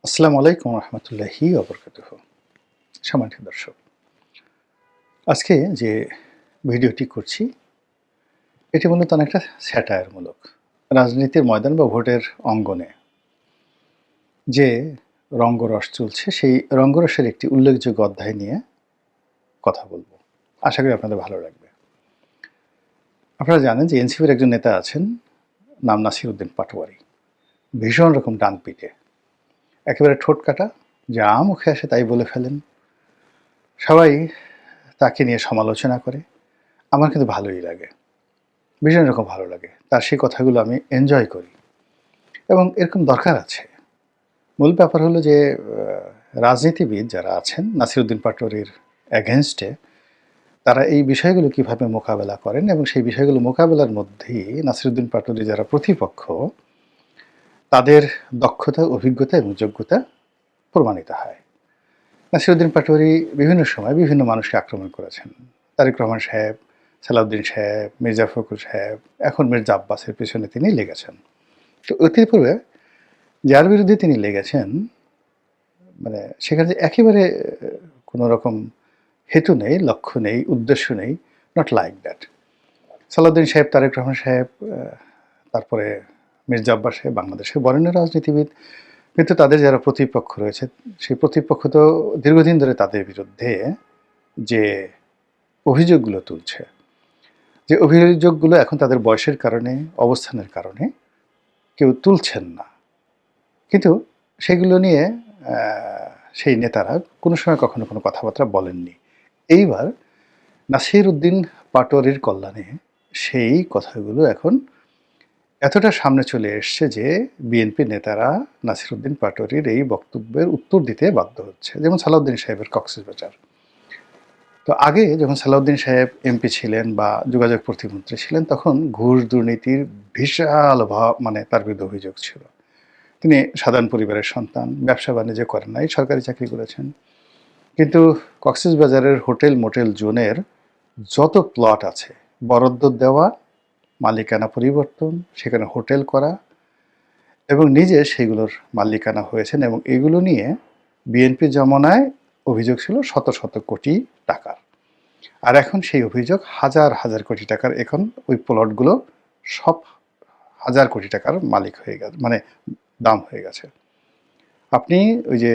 আসসালামু আলাইকুম রহমতুল্লাহি ওবরকাতুহু। সম্মানিত দর্শক, আজকে যে ভিডিওটি করছি এটি মূলত অনেকটা স্যাটায়ারমূলক। রাজনীতির ময়দান বা ভোটের অঙ্গনে যে রঙ্গরস চলছে সেই রঙ্গরসের একটি উল্লেখযোগ্য অধ্যায় নিয়ে কথা বলবো। আশা করি আপনাদের ভালো লাগবে। আপনারা জানেন যে এনসিপির একজন নেতা আছেন, নাম নাসির উদ্দিন পাটোয়ারি। ভীষণ রকম ডানপিটে, একেবারে ঠোঁট কাটা, যা মুখে আসে তাই বলে ফেলেন। সবাই তাকে নিয়ে সমালোচনা করে। আমার কিন্তু ভালোই লাগে, ভীষণ রকম ভালো লাগে। তার সেই কথাগুলো আমি এনজয় করি এবং এরকম দরকার আছে। মূল ব্যাপার হলো যে রাজনীতিবিদ যারা আছেন নাসিরউদ্দিন পাটোয়ারির এগেনস্টে, তারা এই বিষয়গুলো কিভাবে মোকাবেলা করেন এবং সেই বিষয়গুলো মোকাবেলার মধ্যেই নাসিরউদ্দিন পাটোয়ারি যারা প্রতিপক্ষ, তাদের দক্ষতা, অভিজ্ঞতা এবং যোগ্যতা প্রমাণিত হয়। নাসিরউদ্দিন পাটোয়ারি বিভিন্ন সময় বিভিন্ন মানুষকে আক্রমণ করেছেন। তারেক রহমান সাহেব, সালাউদ্দিন সাহেব, মির্জা ফখরুল সাহেব, এখন মির্জা আব্বাসের পেছনে তিনি লেগেছেন। তো অতি পূর্বে যার বিরুদ্ধে তিনি লেগেছেন, মানে সেখানে যে একেবারে কোনো রকম হেতু নেই, লক্ষ্য নেই, উদ্দেশ্য নেই, নট লাইক দ্যাট। সালাউদ্দিন সাহেব, তারেক রহমান সাহেব, তারপরে মির্জা আব্বাস সাহেব বাংলাদেশের বরেণ্য রাজনীতিবিদ। কিন্তু তাদের যারা প্রতিপক্ষ রয়েছে, সেই প্রতিপক্ষ তো দীর্ঘদিন ধরে তাদের বিরুদ্ধে যে অভিযোগগুলো তুলছে, যে অভিযোগগুলো এখন তাদের বয়সের কারণে, অবস্থানের কারণে কেউ তুলছেন না। কিন্তু সেগুলো নিয়ে সেই নেতারা কোনো সময় কখনো কোনো কথাবার্তা বলেননি। এইবার নাসির উদ্দিন পাটোয়ারির কল্যাণে সেই কথাগুলো এখন এতটা সামনে চলে এসছে যে বিএনপি নেতারা নাসির উদ্দিন পাটোয়ারির এই বক্তব্যের উত্তর দিতে বাধ্য হচ্ছে। যেমন সালাউদ্দিন সাহেবের কক্সবাজার। তো আগে যখন সালাউদ্দিন সাহেব এমপি ছিলেন বা যোগাযোগ প্রতিমন্ত্রী ছিলেন, তখন ঘুষ দুর্নীতির বিশাল মানে তার বিরুদ্ধে অভিযোগ ছিল। তিনি সাধারণ পরিবারের সন্তান, ব্যবসা বাণিজ্য করেন নাই, সরকারি চাকরি করেছেন। কিন্তু কক্সবাজারের হোটেল মোটেল জোনের যত প্লট আছে, বরাদ্দ দেওয়া, মালিকানা পরিবর্তন, সেখানে হোটেল করা এবং নিজে সেগুলোর মালিকানা হয়েছেন এবং এগুলো নিয়ে বিএনপি জমানায় অভিযোগ ছিল শত শত কোটি টাকার। আর এখন সেই অভিযোগ হাজার হাজার কোটি টাকার। এখন ওই প্লটগুলো সব হাজার কোটি টাকার মালিক হয়ে গেছে, মানে দাম হয়ে গেছে। আপনি ওই যে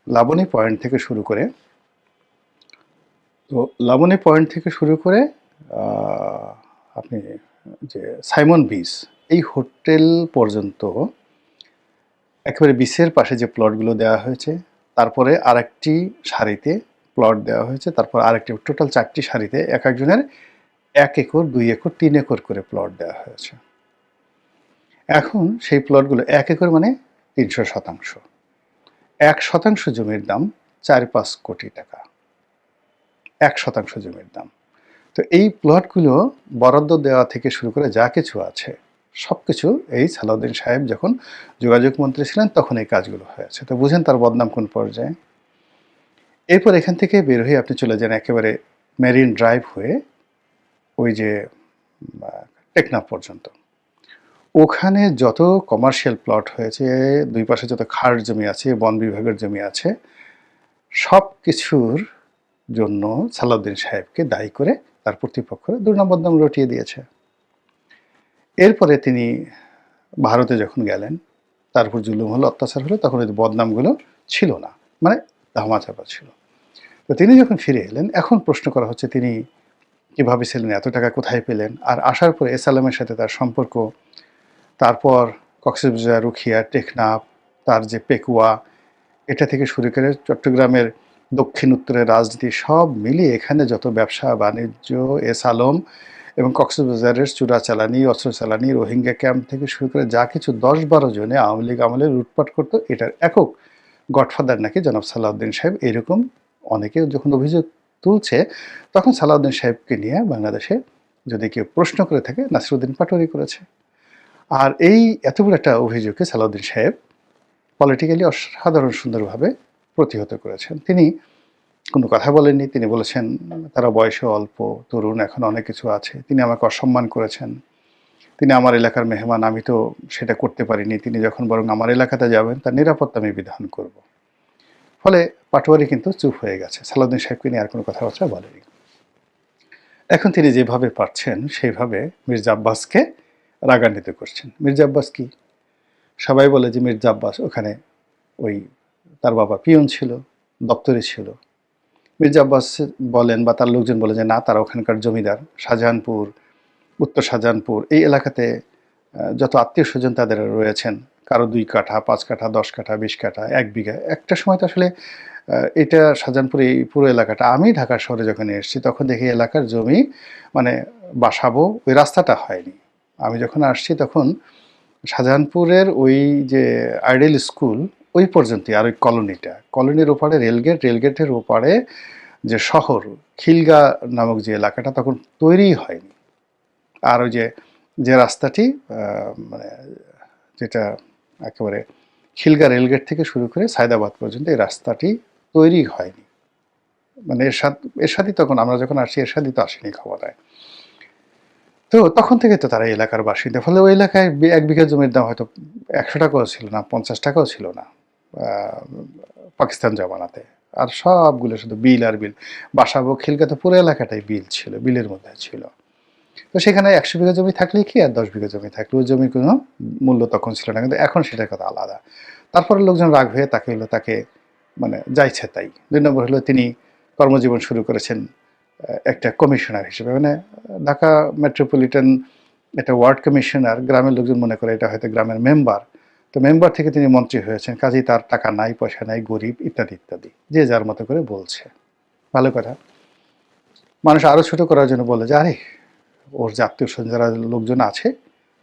লাবণী পয়েন্ট থেকে শুরু করে, তো লাবণী পয়েন্ট থেকে শুরু করে আপনি যে সাইমন বিচ, এই হোটেল পর্যন্ত একেবারে বিচের পাশে যে প্লটগুলো দেওয়া হয়েছে, তারপরে আরেকটি সারিতে প্লট দেওয়া হয়েছে, তারপর আরেকটি, টোটাল 4টি সারিতে এক একজনের 1 একর, 2 একর, 3 একর করে প্লট দেওয়া হয়েছে। এখন সেই প্লটগুলো 1 একর মানে 300%। 1% জমির দাম 4-5 কোটি টাকা। 1% জমির দাম। তো এই প্লটগুলো বরাদ্দ দেওয়া থেকে শুরু করে যা কিছু আছে, সব কিছু এই সালাউদ্দিন সাহেব যখন যোগাযোগ মন্ত্রী ছিলেন তখন এই কাজগুলো হয়েছে। তো বুঝেন তার বদনাম কোন পর্যায়ে। এরপর এখান থেকে বের হয়ে আপনি চলে যান একেবারে মেরিন ড্রাইভ হয়ে ওই যে টেকনাফ পর্যন্ত। ওখানে যত কমার্শিয়াল প্লট হয়েছে, দুই পাশে যত খাস জমি আছে, বন বিভাগের জমি আছে, সব কিছুর জন্য সালাউদ্দিন সাহেবকে দায়ী করে তার প্রতিপক্ষরা দুর্নাম বদনাম রটিয়ে দিয়েছে। এরপরে তিনি ভারতে যখন গেলেন, তার উপর জুলুম হলো, অত্যাচার হলো, তখন ওই বদনামগুলো ছিল না, মানে ধামাচাপা ছিল। তো তিনি যখন ফিরে এলেন, এখন প্রশ্ন করা হচ্ছে তিনি কীভাবে ছিলেন, এত টাকা কোথায় পেলেন। আর আসার পরে এসালামের সাথে তার সম্পর্ক, তারপর কক্সবাজার, রুখিয়া, টেকনাফ, তার যে পেকুয়া, এটা থেকে শুরু করে চট্টগ্রামের দক্ষিণ উত্তরের রাজনীতি, সব মিলিয়ে এখানে যত ব্যবসা বাণিজ্য, এসালম এবং কক্সবাজারের চোরাচালানি, অস্ত্র চালানি, রোহিঙ্গা ক্যাম্প থেকে শুরু করে যা কিছু 10-12 জনে আওয়ামী লীগ আমলে লুটপাট করতো, এটার একক গডফাদার নাকি জনাব সালাউদ্দিন সাহেব। এরকম অনেকে যখন অভিযোগ তুলছে, তখন সালাউদ্দিন সাহেবকে নিয়ে বাংলাদেশে যদি কেউ প্রশ্ন করে থাকে, নাসিরউদ্দিন পাটোয়ারি করেছে। আর এই এত বড় একটা অভিযোগকে সালাউদ্দিন সাহেব পলিটিক্যালি অসাধারণ সুন্দরভাবে প্রতিহত করেছেন। তিনি কোনো কথা বলেননি। তিনি বলেছেন তারা বয়সে অল্প, তরুণ, এখন অনেক কিছু আছে। তিনি আমাকে অসম্মান করেছেন তিনি আমার এলাকার মেহমান, আমি তো সেটা করতে পারিনি, তিনি যখন বরং আমার এলাকাতে যাবেন তার নিরাপত্তা আমি বিধান করব। ফলে পাটোয়ারি কিন্তু চুপ হয়ে গেছে, সালাউদ্দিন সাহেবকে নিয়ে আর কোনো কথাবার্তা বলেনি। এখন তিনি যেভাবে পারছেন সেইভাবে মির্জা আব্বাসকে রাগান্বিত করছেন। মির্জা আব্বাস কি? সবাই বলে যে মির্জা আব্বাস ওখানে ওই তার বাবা পিয়ন ছিল, দপ্তরে ছিল। মির্জা আব্বাস বলেন বা তার লোকজন বলে যে না, তারা ওখানকার জমিদার, শাহজাহানপুর, উত্তর শাহজাহানপুর এই এলাকাতে যত আত্মীয় স্বজন তাদের রয়েছেন, কারো 2 কাঠা, 5 কাঠা, 10 কাঠা, 20 কাঠা, 1 বিঘা। একটা সময় তো আসলে এটা শাহজাহানপুর এই পুরো এলাকাটা, আমি ঢাকা শহরে যখন এসেছি তখন দেখি এলাকার জমি মানে বাসাবো ওই রাস্তাটা হয়নি। আমি যখন আসছি তখন শাহজাহানপুরের ওই যে আইডিয়াল স্কুল ওই পর্যন্তই, আর ওই কলোনির ওপারে রেলগেট, রেলগেটের ওপারে যে শহর খিলগা নামক যে এলাকাটা তখন তৈরিই হয়নি। আর ওই যে রাস্তাটি মানে যেটা একেবারে খিলগা রেলগেট থেকে শুরু করে সায়দাবাদ পর্যন্ত এই রাস্তাটি তৈরি হয়নি। মানে এরশাদই তখন, আমরা যখন আসছি এরশাদই তো আসেনি ক্ষমতায়। তো তখন থেকে তো তারা এলাকার বাসিন্দা। ফলে ওই এলাকায় 1 বিঘা জমির দাম হয়তো 100 টাকাও ছিল না, 50 টাকাও ছিল না পাকিস্তান জমানাতে। আর সবগুলো শুধু বিল আর বিল। বাসাবো খিলগাতে পুরো এলাকাটাই বিল ছিল, বিলের মধ্যে ছিল। তো সেখানে 100 বিঘা জমি থাকলেই কি আর 10 বিঘা জমি থাকলে ওই জমির কোনো মূল্য তখন ছিল না, কিন্তু এখন সেটার কথা আলাদা। তারপরে লোকজন রাগ হয়ে তাকে মানে যাইছে তাই। 2 নম্বর হলো তিনি কর্মজীবন শুরু করেছেন একটা কমিশনার হিসেবে, মানে ঢাকা মেট্রোপলিটন একটা ওয়ার্ড কমিশনার। গ্রামের লোকজন মনে করে এটা হয়তো গ্রামের মেম্বার। তো মেম্বার থেকে তিনি মন্ত্রী হয়েছেন, কাজেই তার টাকা নাই, পয়সা নাই, গরিব ইত্যাদি ইত্যাদি, যে যার মতো করে বলছে। ভালো কথা। মানুষ আরও ছোট করার জন্য বলে যে আরে ওর যে আত্মীয় স্বজন যারা লোকজন আছে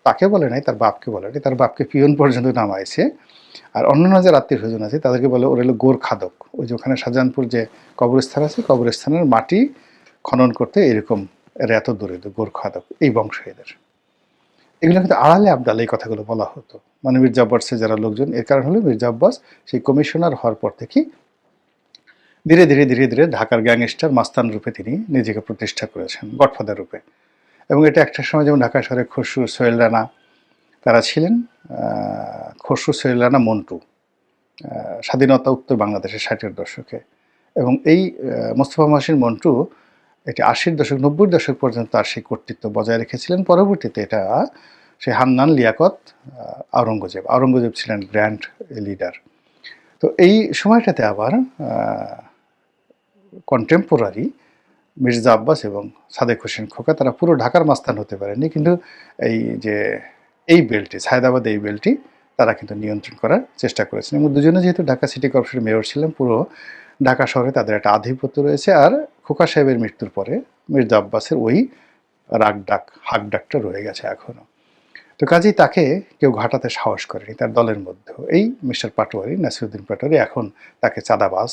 তাকে বলে নাই, তার বাপকে বলে নাই, তার বাপকে পিয়ন পর্যন্ত নামাইছে। আর অন্যান্য যারা আত্মীয় স্বজন আছে তাদেরকে বলে ওর হলো গোরখাদক। ওই যে ওখানে শাহজাহানপুর যে কবরস্থান আছে, কবরস্থানের মাটি খনন করতে এরকম এর এত দূরে গোরখাদক, এই বংশ এদের। এগুলো কিন্তু আড়ালে আবডালে এই কথাগুলো বলা হতো, মানে মির্জা আব্বাসের যারা লোকজন। এর কারণ হলো মির্জা আব্বাস সেই কমিশনার হওয়ার পর থেকে ধীরে ধীরে ধীরে ধীরে ঢাকার গ্যাংস্টার মাস্তান রূপে তিনি নিজেকে প্রতিষ্ঠা করেছেন, গডফাদার রূপে। এবং এটা একটা সময় যেমন ঢাকা শহরে খসরু, সোহেল রানা তারা ছিলেন। খসরু, সোহেল রানা, মন্টু স্বাধীনতা উত্তর বাংলাদেশের 60-এর দশকে। এবং এই মোস্তফা মহসিন মন্টু এটি 80-র দশক 90-র দশক পর্যন্ত তার সেই কর্তৃত্ব বজায় রেখেছিলেন। পরবর্তীতে এটা সেই হান্নান, লিয়াকত, আওরঙ্গজেব ছিলেন গ্র্যান্ড লিডার। তো এই সময়টাতে আবার কন্টেম্পোরারি মির্জা আব্বাস এবং সাদেক হোসেন খোকা তারা পুরো ঢাকার মাস্তান হতে পারেনি, কিন্তু এই যে এই বেল্টটি, সায়দাবাদ এই বেল্টটি তারা কিন্তু নিয়ন্ত্রণ করার চেষ্টা করেছেন। এবং দুজনে যেহেতু ঢাকা সিটি কর্পোরেশনের মেয়র ছিলেন, পুরো ঢাকা শহরে তাদের একটা আধিপত্য রয়েছে। আর খোকা সাহেবের মৃত্যুর পরে মির্জা আব্বাসের ওই হাক ডাকটা রয়ে গেছে এখনও। তো কাজেই তাকে কেউ ঘাটাতে সাহস করেনি তার দলের মধ্যেও। এই মিস্টার পাটোয়ারি, নাসিরুদ্দিন পাটোয়ারি এখন তাকে চাঁদাবাজ,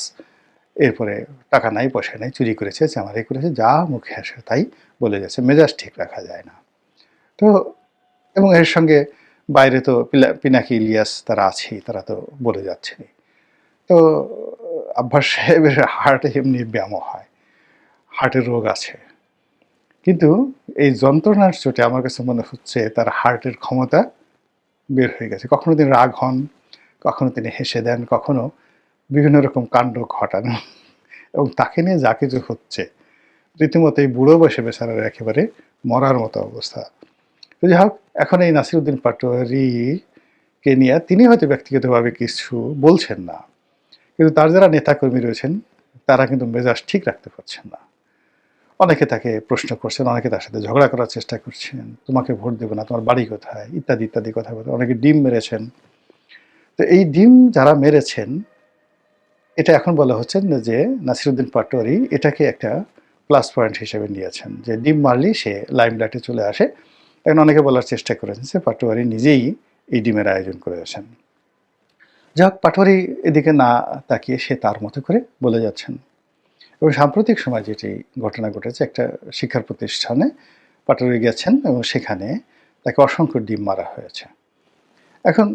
এরপরে টাকা নাই, পয়সা নাই, চুরি করেছে, চামারি করেছে, যা মুখে আসে তাই বলে যাচ্ছে, মেজাজ ঠিক রাখা যায় না। তো এবং এর সঙ্গে বাইরে তো পিনাকি ইলিয়াস তারা আছেই, তারা তো বলে যাচ্ছেনই। তো আব্বাস সাহেবের হার্টে এমনি ব্যায়ামও হয়, হার্টের রোগ আছে, কিন্তু এই যন্ত্রণার চোটে আমার কাছে মনে হচ্ছে তার হার্টের ক্ষমতা বের হয়ে গেছে। কখনো তিনি রাগ হন, কখনো তিনি হেসে দেন, কখনো বিভিন্ন রকম কাণ্ড ঘটান। এবং তাকে নিয়ে যা কিছু হচ্ছে রীতিমতো এই বুড়ো বয়সে বেচারার একেবারে মরার মতো অবস্থা। তো যাই হোক, এখন এই নাসিরুদ্দিন পাটোয়ারিকে নিয়ে তিনি হয়তো ব্যক্তিগতভাবে কিছু বলছেন না, কিন্তু তার যারা নেতাকর্মী রয়েছেন তারা কিন্তু মেজাজ ঠিক রাখতে পারছেন না। অনেকে তাকে প্রশ্ন করছেন, অনেকে তার সাথে ঝগড়া করার চেষ্টা করছেন, তোমাকে ভোট দেবো না, তোমার বাড়ি কোথায়, ইত্যাদি ইত্যাদি কথা বলে। অনেকে ডিম মেরেছেন। তো এই ডিম যারা মেরেছেন, এটা এখন বলা হচ্ছে যে নাসিরুদ্দিন পাটোয়ারি এটাকে একটা প্লাস পয়েন্ট হিসেবে নিয়েছেন, যে ডিম মারলেই সে লাইমলাইটে চলে আসে। এখন অনেকে বলার চেষ্টা করেছেন যে পাটোয়ারি নিজেই এই ডিমের আয়োজন করেছেন। যাক, পাটোয়ারি এদিকে না তাকিয়ে সে তার মতো করে বলে যাচ্ছেন। এবং সাম্প্রতিক সময় যেটি ঘটনা ঘটেছে, একটা শিক্ষার প্রতিষ্ঠানে পাটোয়ারি গেছেন এবং সেখানে তাকে অসংখ্য ডিম মারা হয়েছে। এখন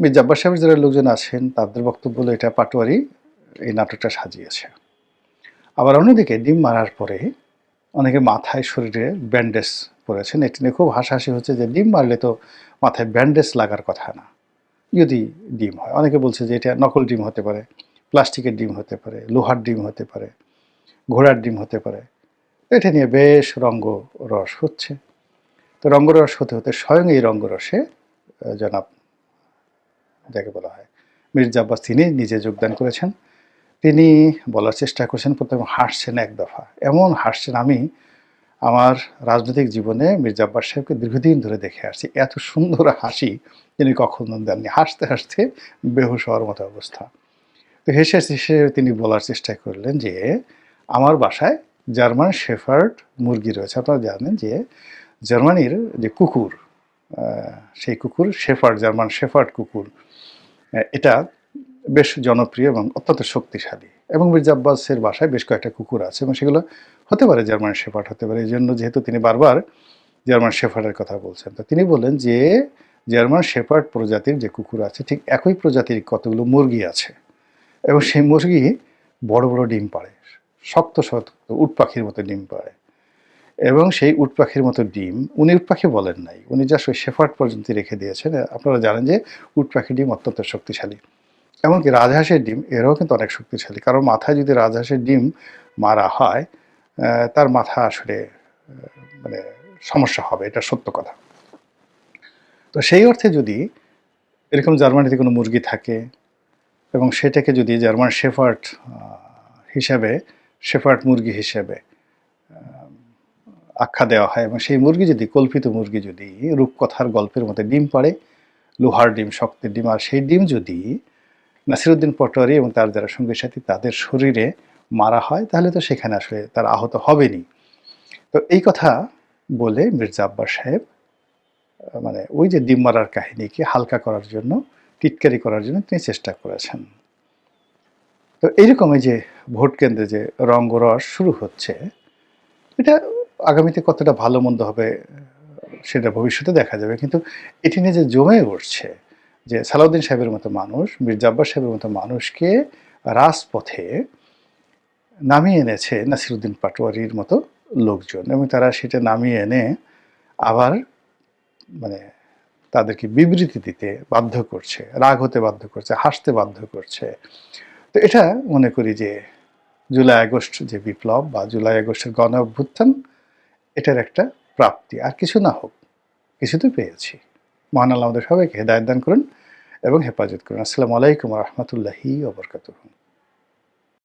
মির্জা আব্বাস সাহেবের যারা লোকজন আছেন তাদের বক্তব্য হলো এটা পাটোয়ারি এই নাটকটা সাজিয়েছে। আবার অন্যদিকে ডিম মারার পরে অনেকে মাথায়, শরীরে ব্যান্ডেজ করেছেন, এটি নিয়ে খুব হাসাহাসি হচ্ছে যে ডিম মারলে তো মাথায় ব্যান্ডেজ লাগার কথা না, যদি ডিম হয়। অনেকে বলছে যে এটা নকল ডিম হতে পারে, প্লাস্টিকের ডিম হতে পারে, লোহার ডিম হতে পারে, ঘোড়ার ডিম হতে পারে। এটা নিয়ে বেশ রঙ্গরস হচ্ছে। তো রঙ্গরস হতে হতে স্বয়ং এই রঙ্গরসে জনাব, যাকে বলা হয় মির্জা আব্বাস, তিনি নিজে যোগদান করেছেন। তিনি বলার চেষ্টা করছেন, প্রথমে হাসছেন এক দফা, এমন হাসছেন, আমি আমার রাজনৈতিক জীবনে মির্জা আব্বাস সাহেবকে দীর্ঘদিন ধরে দেখে আসছি, এত সুন্দর হাসি তিনি কখনো দেননি। হাসতে হাসতে বেহুশ হওয়ার মতো অবস্থা। তো হেসে হেসে তিনি বলার চেষ্টা করলেন যে আমার বাসায় জার্মান শেফার্ড মুরগি রয়েছে। আপনারা জানেন যে জার্মানির যে কুকুর, সেই কুকুর শেফার্ড, জার্মান শেফার্ড কুকুর, এটা বেশ জনপ্রিয় এবং অত্যন্ত শক্তিশালী। এবং মির্জা আব্বাসের বাসায় বেশ কয়েকটা কুকুর আছে এবং সেগুলো হতে পারে জার্মান শেফার্ড হতে পারে। এই জন্য যেহেতু তিনি বারবার জার্মান শেফার্ডের কথা বলছেন, তো তিনি বললেন যে জার্মান শেফার্ড প্রজাতির যে কুকুর আছে ঠিক একই প্রজাতির কতগুলো মুরগি আছে এবং সেই মুরগি বড় বড় ডিম পাড়ে, শক্ত শক্ত উট পাখির মতো ডিম পাড়ে। এবং সেই উট পাখির মতো ডিম, উনি উট পাখি বলেন নাই, উনি জাস্ট ওই শেফার্ড পর্যন্ত রেখে দিয়েছেন। আপনারা জানেন যে উট পাখির ডিম অত্যন্ত শক্তিশালী। এমনকি রাজহাঁসের ডিম এরাও কিন্তু অনেক শক্তিশালী। কারণ মাথায় যদি রাজহাঁসের ডিম মারা হয়, তার মাথা আসলে মানে সমস্যা হবে, এটা সত্য কথা। তো সেই অর্থে যদি এরকম জার্মানিতে কোনো মুরগি থাকে এবং সেটাকে যদি জার্মান শেফার্ড হিসাবে, শেফার্ড মুরগি হিসেবে আখ্যা দেওয়া হয় এবং সেই মুরগি যদি, কল্পিত মুরগি যদি রূপকথার গল্পের মধ্যে ডিম পাড়ে, লোহার ডিম, শক্তের ডিম, আর সেই ডিম যদি নাসিরুদ্দিন পাটোয়ারি এবং তার যারা সঙ্গী সাথী তাদের শরীরে মারা হয়, তাহলে তো সেখানে আসলে তার আহত হবেনি। তো এই কথা বলে মির্জা আব্বাস সাহেব মানে ওই যে ডিম মারার কাহিনীকে হালকা করার জন্য, টিটকারি করার জন্য তিনি চেষ্টা করেছেন। তো এইরকম এই যে ভোট কেন্দ্রে যে রঙ্গরস শুরু হচ্ছে, এটা আগামীতে কতটা ভালো মন্দ হবে সেটা ভবিষ্যতে দেখা যাবে। কিন্তু এটি নিয়ে যে জমে উঠছে, যে সালাউদ্দিন সাহেবের মতো মানুষ, মির্জা আব্বাস সাহেবের মতো মানুষকে রাজপথে নামিয়ে এনেছে নাসিরুদ্দিন পাটোয়ারির মতো লোকজন, এবং তারা সেটা নামিয়ে এনে আবার মানে তাদেরকে বিবৃতি দিতে বাধ্য করছে, রাগ হতে বাধ্য করছে, হাসতে বাধ্য করছে। তো এটা মনে করি যে জুলাই আগস্ট যে বিপ্লব বা জুলাই আগস্টের গণ অভ্যুত্থান, এটার একটা প্রাপ্তি। আর কিছু না হোক, কিছু তো পেয়েছি। মহান আল্লাহ আমাদের সবাইকে হেদায়েত দান করুন এবং হেফাজত করুন। আসসালামু আলাইকুম ওয়া রাহমাতুল্লাহি ওয়া বারাকাতুহু।